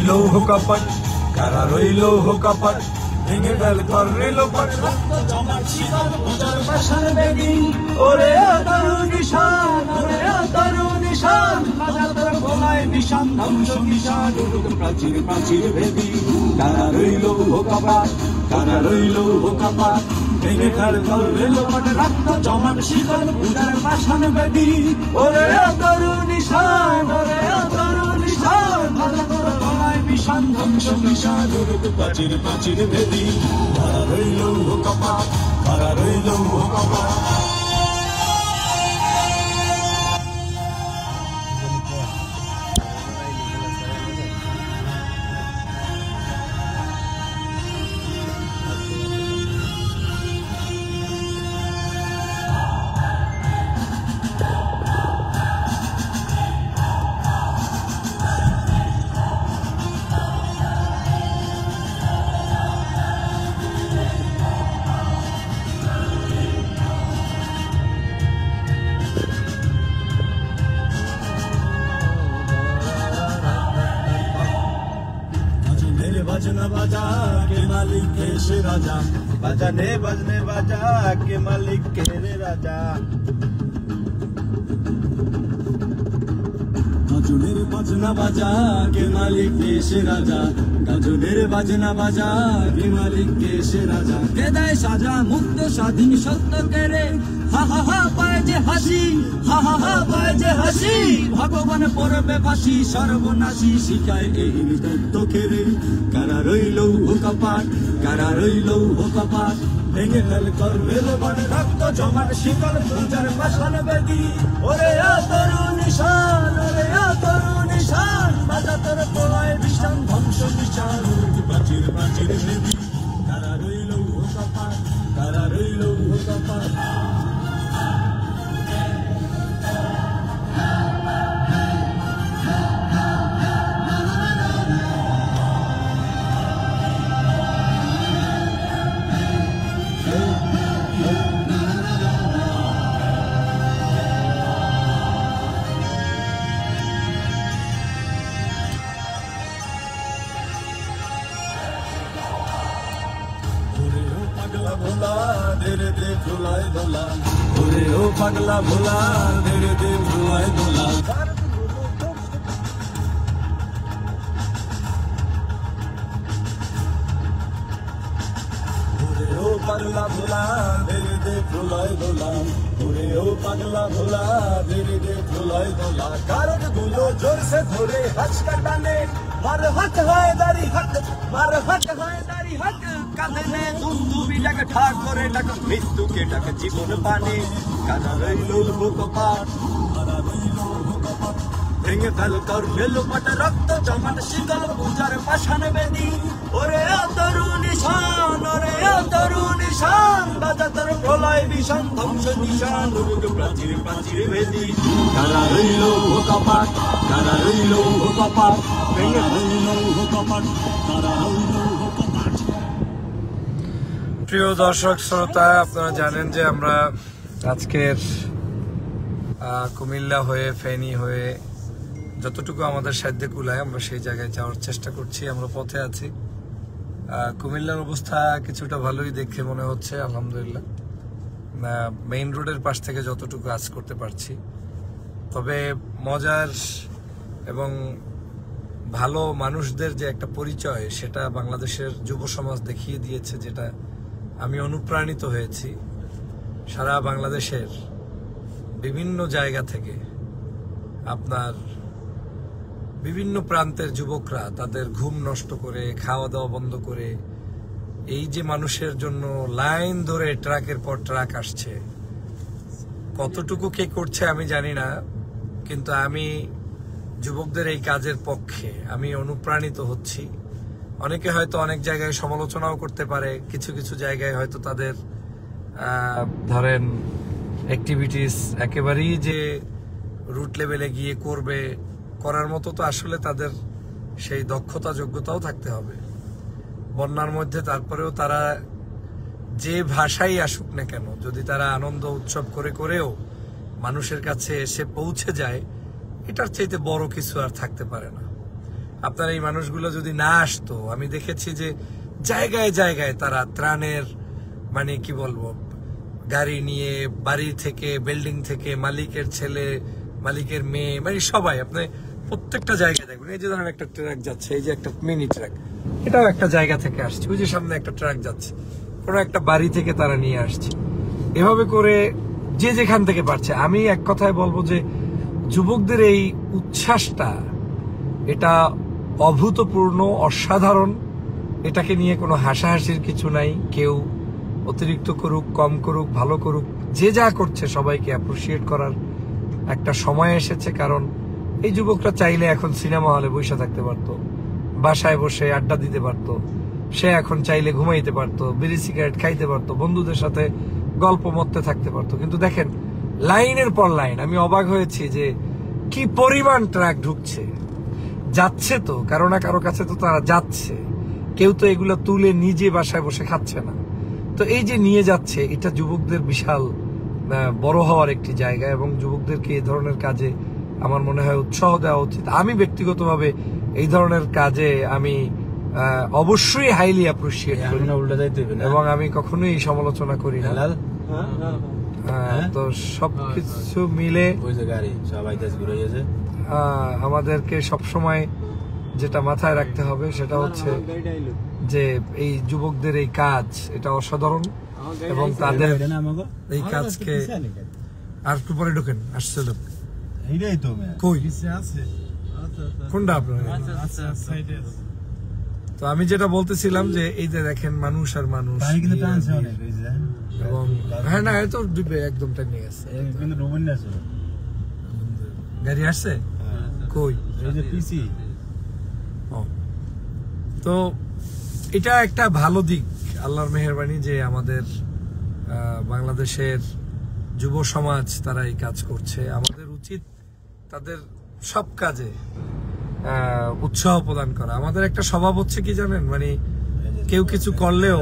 রইল কপাট, কারা রইল কপাট, ভেঙে ফেল কর রইল পাট। রক্ত জমাট শিকল পূজার পাশার বেদি, ওরে তরু নিশান, ওরে তরু নিশান, বাজা তোর গলায় নিশান, ধ্বংস নিশান উড়ুক প্রাচীর প্রাচীর ভেদি। কারা রইল কপাট, কারা রইল কপাট, ভেঙে ফেল কর রইল পাট। রক্ত জমাট শিকল পূজার পাশার বেদি, ওরে তরু নিশান, ওরে তরু নিশান, বাজা তোর গলায় নিশান, ধ্বংস নিশান উড়ুক প্রাচীর প্রাচীর ভেদি। কারা রইল কপাট, কারা রইল কপাট। बजना बजा के मालिक के से राजा, बजने बजने बजा के मालिक के रे राजा। गाजुनेर बजना बजा के मालिक के से राजा, गाजुनेर बजना बजा के मालिक के से राजा। हृदय साजा मुक्त स्वाधीन सत्य करे, हा हा हा पाए जे हासि, हा हा हा पाए जे हासि। भगवान পরবে ফাঁসি সর্বনাশী শিখায় এই তত্ত্ব কেড়ে। কারা রইল কপাট, কারা রইল কপাট, ভেঙে ফেল কর রইল পাট। রক্ত জমাট শিকল পূজার পাশান বেদি, ওরে তরু নিশান, ওরে তরু নিশান, বাজা তোর গলায় নিশান, ধ্বংস নিশান উড়ুক প্রাচীর প্রাচীর ভেদি। কারা রইল কপাট, কারা রইল কপাট। भोला धीरे दे भुलाए भोला, ओरे ओ पगला भोला धीरे दे भुलाए भोला। ओरे ओ पगला भोला धीरे दे भुलाए भोला, ओरे ओ पगला भोला धीरे दे भुलाए भोला। कारक गुलो जोर से धोरे हंस कर डाले, मार हट है दारी हट, मार हट है दारी हट। কাঁদে দুন্দুবি ডাকে ঠাক করে ডাক মৃত্যুকে ডাকে জীবন পানে। কারা রইল কপাট, কারা রইল কপাট, ভেঙে ফেল কর রইল পাট। রক্ত জমাট শিকল পূজার পাশান বেদি, ওরে তরু নিশান, ওরে তরু নিশান, বাজা তোর প্রলয় বিষান, ধ্বংস নিশান উড়ুক প্রাচীর প্রাচীর ভেদি। কারা রইল কপাট, কারা রইল কপাট, ভেঙে রইল কপাট, কারা রইল কপাট। প্রিয় দর্শক শ্রোতা, আপনারা জানেন যে আমরা আজকের কুমিল্লা হয়ে ফেনী হয়ে যতটুকু আমাদের সাধ্যে কুলায় আমরা সেই জায়গায় যাওয়ার চেষ্টা করছি। আমরা পথে আছি। কুমিল্লার অবস্থা কিছুটা ভালোই দেখে মনে হচ্ছে, আলহামদুলিল্লাহ। মেইন রোডের পাশ থেকে যতটুকু কাজ করতে পারছি। তবে মজার এবং ভালো মানুষদের যে একটা পরিচয়, সেটা বাংলাদেশের যুব সমাজ দেখিয়ে দিয়েছে, যেটা আমি অনুপ্রাণিত হয়েছি। সারা বাংলাদেশের বিভিন্ন জায়গা থেকে আপনার বিভিন্ন প্রান্তের যুবকরা তাদের ঘুম নষ্ট করে, খাওয়া দাওয়া বন্ধ করে এই যে মানুষের জন্য লাইন ধরে ট্রাকের পর ট্রাক আসছে। কতটুকু কে করছে আমি জানি না, কিন্তু আমি যুবকদের এই কাজের পক্ষে আমি অনুপ্রাণিত হচ্ছি। অনেকে হয়তো অনেক জায়গায় সমালোচনাও করতে পারে, কিছু কিছু জায়গায় হয়তো তাদের ধরেন অ্যাক্টিভিটিস একেবারেই যে রুট লেভেলে গিয়ে করবে, করার মতো তো আসলে তাদের সেই দক্ষতা যোগ্যতাও থাকতে হবে। বন্যার মধ্যে তারপরেও তারা যে ভাষাই আসুক না কেন, যদি তারা আনন্দ উৎসব করে করেও মানুষের কাছে এসে পৌঁছে যায়, এটার চাইতে বড় কিছু আর থাকতে পারে না। আপনার এই মানুষগুলো যদি না আসতো, আমি দেখেছি যে জায়গায় জায়গায় তারা ত্রাণের মানে কি বলবো গাড়ি নিয়ে, বাড়ি থেকে, বিল্ডিং থেকে, মালিকের ছেলে, মালিকের মেয়ে, মানে সবাই আপনি প্রত্যেকটা জায়গায় দেখবেন। এই যে ধরেন একটা ট্রাক যাচ্ছে, এই যে একটা মিনি ট্রাক, এটাও একটা জায়গা থেকে আসছে। ওই যে সামনে একটা ট্রাক যাচ্ছে, কোনো একটা বাড়ি থেকে তারা নিয়ে আসছে। এভাবে করে যে যেখান থেকে পারছে। আমি এক কথায় বলবো যে যুবকদের এই উচ্ছ্বাসটা, এটা অভূতপূর্ণ, অসাধারণ। এটাকে নিয়ে কোনো হাসাহাসির কিছু নাই। কেউ অতিরিক্ত করুক, কম করুক, ভালো করুক, যে যা করছে সবাইকে অ্যাপ্রিসিয়েট করার একটা সময় এসেছে। কারণ এই যুবকরা চাইলে এখন সিনেমা হলে বসে থাকতে পারতো, বাসায় বসে আড্ডা দিতে পারতো, সে এখন চাইলে ঘুমাইতে পারতো, বিড়ি সিগারেট খাইতে পারতো, বন্ধুদের সাথে গল্প মধ্যে থাকতে পারতো। কিন্তু দেখেন লাইনের পর লাইন, আমি অবাক হয়েছি যে কি পরিমাণ ট্রাক ঢুকছে, যাচ্ছে তো কারো না কারো কাছে তো তারা যাচ্ছে। কেউ তো এগুলো তুলে নিজে বাসায় বসে খাচ্ছে না। তো এই যে নিয়ে যাচ্ছে, এটা যুবকদের বিশাল বড় হওয়ার একটি জায়গা, এবং যুবকদেরকে এই ধরনের কাজে আমার মনে হয় উৎসাহ দেওয়া উচিত। আমি ব্যক্তিগতভাবে এই ধরনের কাজে আমি অবশ্যই হাইলি অ্যাপ্রিসিয়েট করি, এবং আমি কখনোই সমালোচনা করি না। তো সবকিছু মিলে আমাদেরকে সবসময় যেটা মাথায় রাখতে হবে সেটা হচ্ছে যে এই যুবকদের এই কাজ, এটা অসাধারণ, এবং তাদের এই কাজকে আর একটু পরে ঢোকেন, আসছে লোক কই কোনটা আপনার। তো আমি যেটা বলতেছিলাম যে এই যে দেখেন মানুষ আর মানুষ, এবং হ্যাঁ না এত ডুবে একদম টাইমে গেছে, গাড়ি আসছে কই। তো এটা একটা ভালো দিক, আল্লাহর মেহেরবানি যে আমাদের বাংলাদেশের যুব সমাজ তারা এই কাজ করছে। আমাদের উচিত তাদের সব কাজে উৎসাহ প্রদান করা। আমাদের একটা স্বভাব হচ্ছে কি জানেন, মানে কেউ কিছু করলেও